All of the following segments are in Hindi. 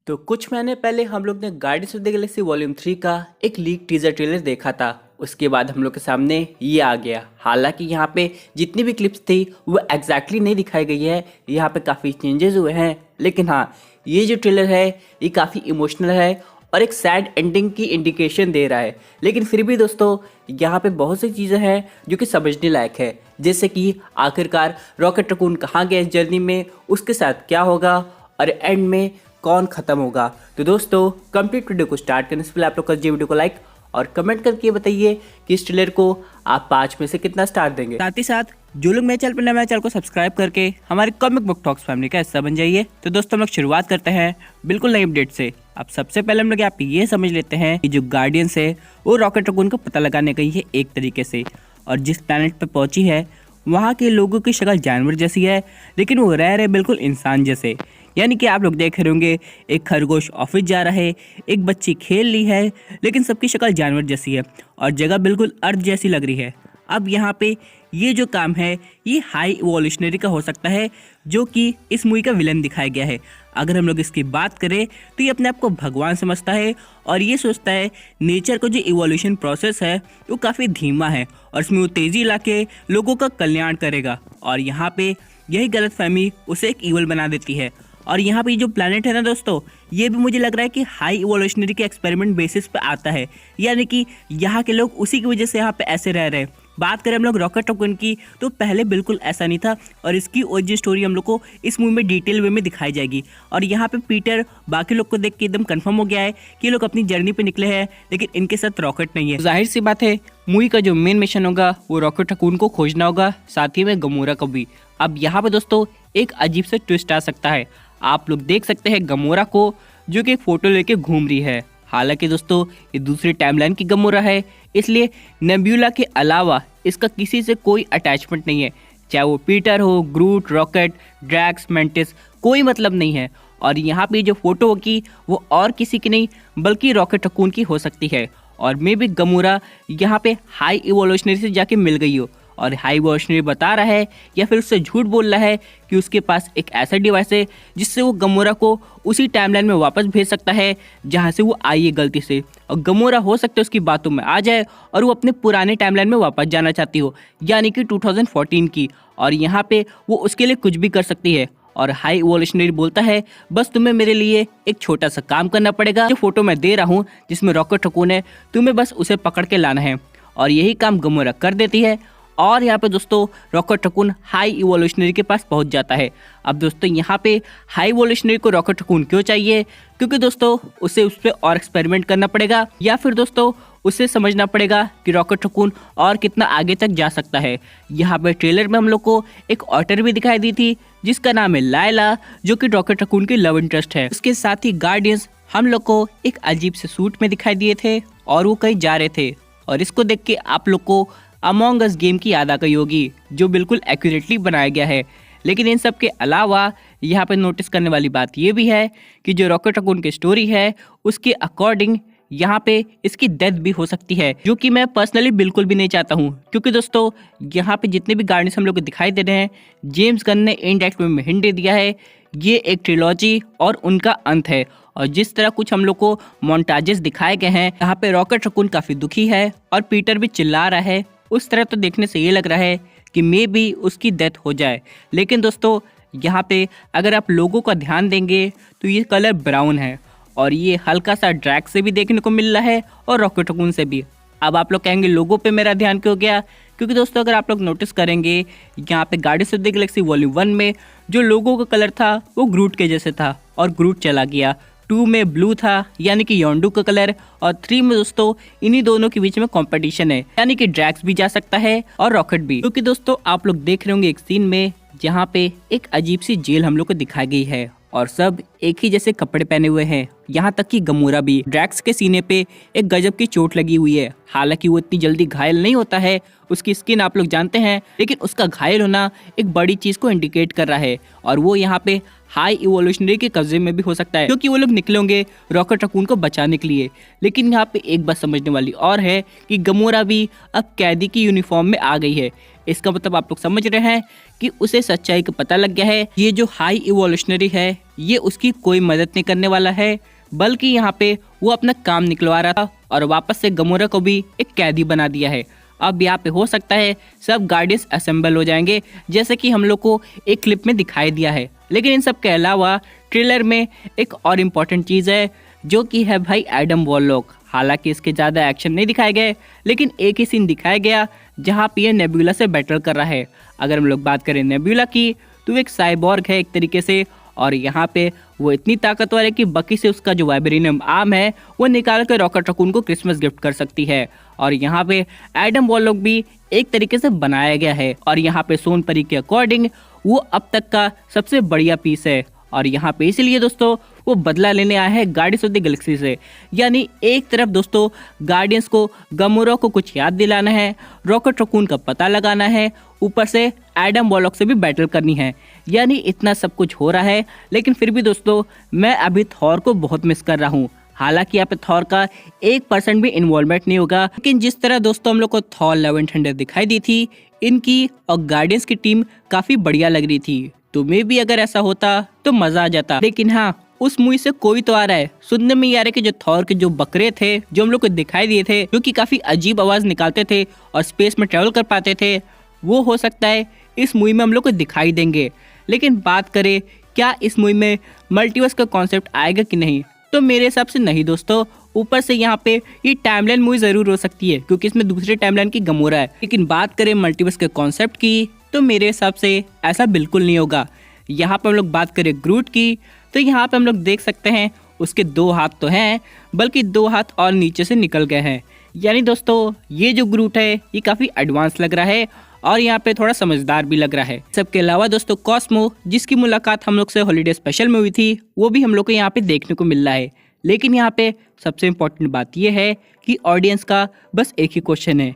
तो कुछ महीने पहले हम लोग ने guardians of the Galaxy volume 3 का एक लीक टीजर ट्रेलर देखा था। उसके बाद हम लोग के सामने ये आ गया। हालांकि यहाँ पे जितनी भी क्लिप्स थी वो एग्जैक्टली नहीं दिखाई गई है, यहाँ पे काफ़ी चेंजेस हुए हैं। लेकिन हाँ, ये जो ट्रेलर है ये काफ़ी इमोशनल है और एक सैड एंडिंग की इंडिकेशन दे रहा है। लेकिन फिर भी दोस्तों यहाँ पे बहुत सी चीज़ें हैं जो कि समझने लायक है, जैसे कि आखिरकार रॉकेट रकून कहाँ गया इस जर्नी में, उसके साथ क्या होगा और एंड में कौन खत्म होगा। तो दोस्तों कंप्लीट वीडियो को स्टार्ट करने से पहले आप लोग कर वीडियो को लाइक और कमेंट करके बताइए कि इस ट्रेलर को आप 5 में से कितना स्टार देंगे। साथ ही साथ जो लोग मेरे चैनल पर नए, मेरे चैनल को सब्सक्राइब करके हमारे कॉमिक बुक टॉक्स फैमिली का हिस्सा बन जाइए। तो दोस्तों हम लोग शुरुआत करते हैं बिल्कुल नई अपडेट से। अब सबसे पहले हम लोग यहाँ पे ये समझ लेते हैं कि जो गार्डियंस है वो रॉकेट रकून को पता लगाने गई है एक तरीके से, और जिस प्लैनेट पर पहुंची है वहाँ के लोगों की शक्ल जानवर जैसी है, लेकिन वो रह रहे बिल्कुल इंसान जैसे। यानी कि आप लोग देख रहे होंगे एक खरगोश ऑफिस जा रहा है, एक बच्ची खेल ली है, लेकिन सबकी शक्ल जानवर जैसी है और जगह बिल्कुल अर्थ जैसी लग रही है। अब यहाँ पे ये जो काम है ये हाई इवोल्यूशनरी का हो सकता है, जो कि इस मूवी का विलन दिखाया गया है। अगर हम लोग इसकी बात करें तो ये अपने आप को भगवान समझता है और ये सोचता है नेचर का जो इवोल्यूशन प्रोसेस है वो काफ़ी धीमा है और इसमें वो तेज़ी ला के लोगों का कल्याण करेगा। और यहाँ पे यही गलतफहमी उसे एक ईवल बना देती है। और यहाँ पे जो प्लैनेट है ना दोस्तों, ये भी मुझे लग रहा है कि हाई इवोल्यूशनरी के एक्सपेरिमेंट बेसिस पे आता है, यानी कि यहाँ के लोग उसी की वजह से यहाँ पे ऐसे रह रहे हैं। बात करें हम लोग रॉकेट रकून की तो पहले बिल्कुल ऐसा नहीं था और इसकी ओरिजिन स्टोरी हम लोग को इस मूवी में डिटेल वे में दिखाई जाएगी। और यहाँ पे पीटर बाकी लोग को देख के एकदम कंफर्म हो गया है कि ये लोग अपनी जर्नी पे निकले हैं, लेकिन इनके साथ रॉकेट नहीं है। जाहिर सी बात है मूवी का जो मेन मिशन होगा वो रॉकेट रकून को खोजना होगा, साथ ही में गमोरा को भी। अब यहाँ पे दोस्तों एक अजीब से ट्विस्ट आ सकता है। आप लोग देख सकते हैं गमोरा को जो कि फोटो लेके घूम रही है। हालांकि दोस्तों ये दूसरी टाइमलाइन की गमोरा है, इसलिए नेब्यूला के अलावा इसका किसी से कोई अटैचमेंट नहीं है, चाहे वो पीटर हो, ग्रूट, रॉकेट, ड्रैक्स, मेंटिस, कोई मतलब नहीं है। और यहाँ पे जो फोटो होगी वो और किसी की नहीं बल्कि रॉकेट रकून की हो सकती है। और मे भी गमोरा यहाँ पे हाई इवोल्यूशनरी से जाके मिल गई हो और हाई इवोल्यूशनरी बता रहा है या फिर उससे झूठ बोल रहा है कि उसके पास एक ऐसा डिवाइस है जिससे वो गमोरा को उसी टाइमलाइन में वापस भेज सकता है जहाँ से वो आई है गलती से। और गमोरा हो सकता है उसकी बातों में आ जाए और वो अपने पुराने टाइमलाइन में वापस जाना चाहती हो, यानी कि 2014 की, और यहाँ पे वो उसके लिए कुछ भी कर सकती है। और हाई इवोल्यूशनरी बोलता है बस तुम्हें मेरे लिए एक छोटा सा काम करना पड़ेगा, जो फोटो मैं दे रहा हूँ जिसमें रॉकेट रकून है, तुम्हें बस उसे पकड़ के लाना है। और यही काम गमोरा कर देती है और यहाँ पे दोस्तों रॉकेट रकून हाई इवोल्यूशनरी के पास पहुँच जाता है। अब दोस्तों यहाँ पे हाई इवोल्यूशनरी को रॉकेट रकून क्यों चाहिए, क्योंकि दोस्तों उसे उस पर और एक्सपेरिमेंट करना पड़ेगा या फिर दोस्तों उसे समझना पड़ेगा कि रॉकेट रकून और कितना आगे तक जा सकता है। यहाँ पे ट्रेलर में हम लोग को एक ऑटर भी दिखाई दी थी जिसका नाम है लायला, जो कि रॉकेट रकून की लव इंटरेस्ट है। उसके साथ ही गार्डियंस हम लोग को एक अजीब से सूट में दिखाई दिए थे और वो कहीं जा रहे थे। और इसको देख के आप लोग को अमोंग अस गेम की याद आ गई होगी, जो बिल्कुल एक्यूरेटली बनाया गया है। लेकिन इन सब के अलावा यहाँ पे नोटिस करने वाली बात ये भी है कि जो रॉकेट रकून की स्टोरी है उसके अकॉर्डिंग यहाँ पे इसकी डेथ भी हो सकती है, जो कि मैं पर्सनली बिल्कुल भी नहीं चाहता हूँ। क्योंकि दोस्तों यहाँ पे जितने भी गार्डियंस हम लोग को दिखाई दे रहे हैं, जेम्स गन ने इनडायरेक्ट वे में हिंट दे दिया है ये एक ट्रिलॉजी और उनका अंत है। और जिस तरह कुछ हम लोग को मोन्टाजेस दिखाए गए हैं, यहाँ पे रॉकेट रकून काफी दुखी है और पीटर भी चिल्ला रहा है, उस तरह तो देखने से ये लग रहा है कि मे भी उसकी डेथ हो जाए। लेकिन दोस्तों यहाँ पे अगर आप लोगों का ध्यान देंगे तो ये कलर ब्राउन है और ये हल्का सा ड्रैक से भी देखने को मिल रहा है और रॉकेट रकून से भी। अब आप लोग कहेंगे लोगों पे मेरा ध्यान क्यों गया, क्योंकि दोस्तों अगर आप लोग नोटिस करेंगे यहाँ पे guardians of the Galaxy volume 1 में जो लोगों का कलर था वो ग्रूट के जैसे था और ग्रूट चला गया। 2 में ब्लू था यानी कि योंडू का कलर, और 3 में दोस्तों इन्हीं दोनों के बीच में कंपटीशन है, यानी कि ड्रैक्स भी जा सकता है और रॉकेट भी। क्योंकि दोस्तों आप लोग देख रहे होंगे एक सीन में जहाँ पे एक अजीब सी जेल हम लोग को दिखाई गई है और सब एक ही जैसे कपड़े पहने हुए हैं, यहाँ तक कि गमोरा भी। ड्रैक्स के सीने पे एक गजब की चोट लगी हुई है, हालांकि वो इतनी जल्दी घायल नहीं होता है, उसकी स्किन आप लोग जानते हैं, लेकिन उसका घायल होना एक बड़ी चीज को इंडिकेट कर रहा है और वो यहाँ पे हाई इवोल्यूशनरी के कब्जे में भी हो सकता है, क्योंकि वो लोग निकले होंगे रॉकेट रकून को बचाने के लिए। लेकिन यहाँ पे एक बात समझने वाली और है कि गमोरा भी अब कैदी की यूनिफॉर्म में आ गई है। इसका मतलब आप लोग समझ रहे हैं कि उसे सच्चाई का पता लग गया है। ये जो हाई इवोल्यूशनरी है ये उसकी कोई मदद नहीं करने वाला है, बल्कि यहाँ पे वो अपना काम निकलवा रहा था और वापस से गमोरा को भी एक कैदी बना दिया है। अब यहाँ पे हो सकता है सब गार्डियंस असेंबल हो जाएंगे, जैसे कि हम लोग को एक क्लिप में दिखाई दिया है। लेकिन इन सब के अलावा ट्रेलर में एक और इम्पोर्टेंट चीज़ है, जो कि है भाई एडम वॉरलॉक। हालांकि इसके ज़्यादा एक्शन नहीं दिखाए गए, लेकिन एक ही सीन दिखाया गया जहाँ पे ये नेबुला से बैटल कर रहा है। अगर हम लोग बात करें नेबुला की, तो एक साइबॉर्ग है एक तरीके से, और यहाँ पे वो इतनी ताकतवर है कि बकी से उसका जो वाइब्रेनियम आर्म है वो निकाल कर रॉकेट रकून को क्रिसमस गिफ्ट कर सकती है। और यहाँ पे एडम वॉरलॉक भी एक तरीके से बनाया गया है, और यहाँ पे सोनपरी के अकॉर्डिंग वो अब तक का सबसे बढ़िया पीस है। और यहाँ पे इसलिए दोस्तों वो बदला लेने आया है गार्डियंस ऑफ द गैलेक्सी से। यानी एक तरफ दोस्तों गार्डियंस को गमोरा को कुछ याद दिलाना है, रॉकेट रकून का पता लगाना है, ऊपर से एडम वॉरलॉक से भी बैटल करनी है। यानी इतना सब कुछ हो रहा है, लेकिन फिर भी दोस्तों मैं अभी थॉर को बहुत मिस कर रहा हूँ। हालांकि यहाँ पे थॉर का 1% भी इन्वॉल्वमेंट नहीं होगा, लेकिन जिस तरह दोस्तों हम लोग को थॉर लव एंड थंडर दिखाई दी थी, इनकी और गार्डियंस की टीम काफी बढ़िया लग रही थी। तो मे भी अगर ऐसा होता तो मजा आ जाता। लेकिन हाँ, उस मूवी से कोई तो आ रहा है। सुनने में ये आ रहा है कि जो थॉर के जो बकरे थे जो हम लोग को दिखाई दिए थे, जो कि काफी अजीब आवाज निकालते थे और स्पेस में ट्रेवल कर पाते थे, वो हो सकता है इस मूवी में हम लोग को दिखाई देंगे। लेकिन बात करें क्या इस मूवी में मल्टीवर्स का कॉन्सेप्ट आएगा कि नहीं, तो मेरे हिसाब से नहीं दोस्तों। ऊपर से यहाँ पे ये टाइमलाइन मूवी जरूर हो सकती है, क्योंकि इसमें दूसरे टाइमलाइन की गमोरा है। लेकिन बात करें मल्टीवर्स के कॉन्सेप्ट की, तो मेरे हिसाब से ऐसा बिल्कुल नहीं होगा। यहाँ पे हम लोग बात करें ग्रूट की, तो यहाँ पे हम लोग देख सकते हैं उसके 2 हाथ तो हैं, बल्कि 2 हाथ और नीचे से निकल गए हैं। यानी दोस्तों ये जो ग्रूट है ये काफ़ी एडवांस लग रहा है और यहाँ पे थोड़ा समझदार भी लग रहा है। सबके अलावा दोस्तों कॉस्मो, जिसकी मुलाकात हम लोग से हॉलीडे स्पेशल में हुई थी, वो भी हम लोग को यहाँ पे देखने को मिल रहा है। लेकिन यहाँ पे सबसे इम्पोर्टेंट बात यह है कि ऑडियंस का बस एक ही क्वेश्चन है,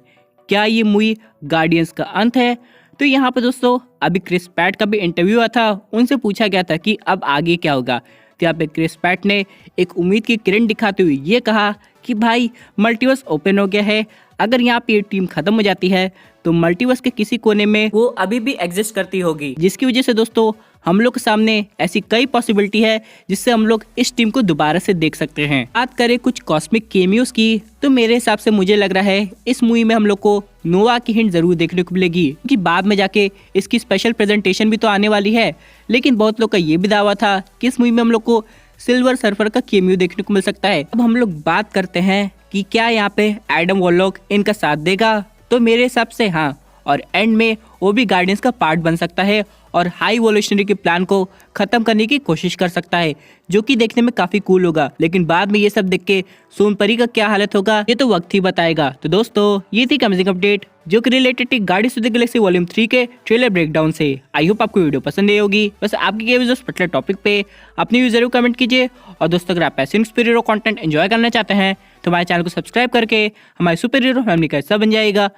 क्या ये मूवी गार्डियंस का अंत है? तो यहाँ पे दोस्तों अभी क्रिस पैट का भी इंटरव्यू हुआ था, उनसे पूछा गया था कि अब आगे क्या होगा। तो यहाँ पे क्रिस पैट ने एक उम्मीद की किरण दिखाते हुए ये कहा कि भाई मल्टीवर्स ओपन हो गया है, अगर यहाँ पे ये टीम खत्म हो जाती है तो मल्टीवर्स के किसी कोने में वो अभी भी एग्जिस्ट करती होगी, जिसकी वजह से दोस्तों हम लोग के सामने ऐसी कई पॉसिबिलिटी है जिससे हम लोग इस टीम को दोबारा से देख सकते हैं। बात करें कुछ कॉस्मिक केमियोस की, तो मेरे हिसाब से मुझे लग रहा है इस मूवी में हम लोग को नोवा की हिंट जरूर देखने को मिलेगी, क्योंकि बाद में जाके इसकी स्पेशल प्रेजेंटेशन भी तो आने वाली है। लेकिन बहुत लोग का ये भी दावा था कि इस मूवी में हम लोग को सिल्वर सर्फर का केमियो देखने को मिल सकता है। अब हम लोग बात करते हैं कि क्या यहाँ पे एडम वॉरलॉक इनका साथ देगा, तो मेरे हिसाब से हाँ, और एंड में वो भी गार्डियंस का पार्ट बन सकता है और हाई इवोल्यूशनरी के प्लान को खत्म करने की कोशिश कर सकता है, जो कि देखने में काफी कूल होगा। लेकिन बाद में ये सब देख के सोनपरी का क्या हालत होगा ये तो वक्त ही बताएगा। तो दोस्तों ये थी अमेजिंग अपडेट जो कि रिलेटेड थी guardians of the Galaxy volume 3 के ट्रेलर ब्रेकडाउन से। आई होप आपको वीडियो पसंद आई होगी। बस आपकी क्या व्यूज पर्टिकुलर टॉपिक पे अपनी व्यूज जरूर कमेंट कीजिए। और दोस्तों अगर आप ऐसे सुपर हीरो कंटेंट एंजॉय करना चाहते हैं तो हमारे चैनल को सब्सक्राइब करके हमारे सुपर हीरो फैमिली का हिस्सा बन जाएगा।